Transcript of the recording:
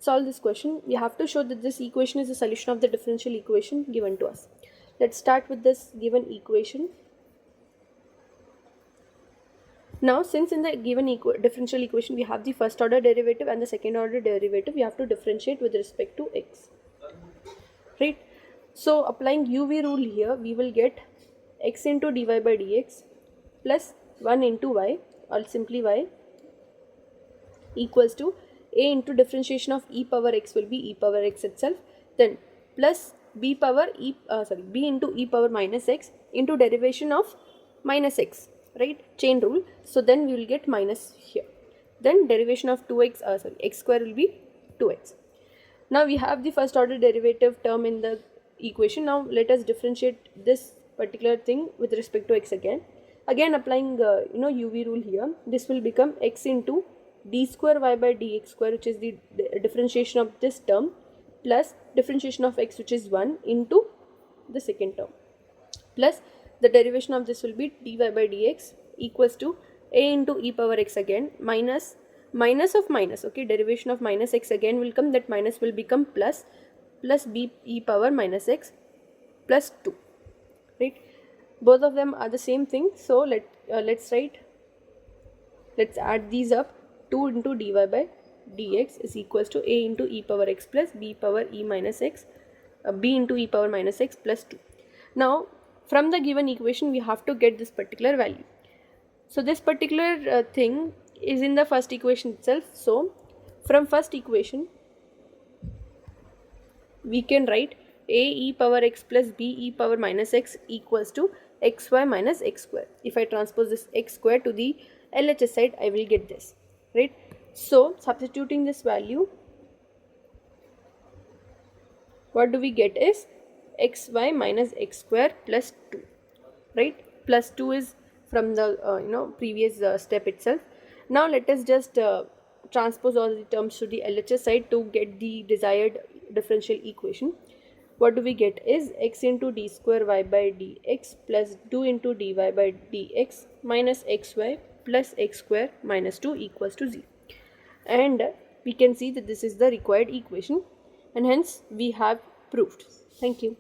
solve this question, we have to show that this equation is a solution of the differential equation given to us. Let's start with this given equation. Now, since in the given differential equation we have the first order derivative and the second order derivative, we have to differentiate with respect to x, right? So applying UV rule here, we will get x into dy by dx plus 1 into y, or simply y, equals to a into differentiation of e power x will be e power x itself, then plus b into e power minus x into derivation of minus x, right? Chain rule. So then we will get minus here. Then derivation of 2x, x square will be 2x. Now we have the first order derivative term in the equation. Now let us differentiate this particular thing with respect to x again. Again applying UV rule here, this will become x into d square y by dx square, which is the differentiation of this term, plus differentiation of x, which is 1, into the second term, plus the derivation of this will be dy by dx equals to a into e power x again, minus of minus, okay, derivation of minus x again will come, that minus will become plus b e power minus x plus 2, right? Both of them are the same thing, so let's add these up. 2 into dy by dx is equals to a into e power x plus b power e minus x, b into e power minus x plus 2. Now from the given equation we have to get this particular value. So this particular thing is in the first equation itself. So from first equation we can write a e power x plus b e power minus x equals to xy minus x square. If I transpose this x square to the LHS side, I will get this, right? So substituting this value, what do we get is xy minus x square plus 2, right? Plus 2 is from the previous step itself. Now let us just transpose all the terms to the LHS side to get the desired differential equation. What do we get is x into d square y by dx plus 2 into dy by dx minus xy plus x square minus 2 equals to 0. And we can see that this is the required equation, and hence we have proved. Thank you.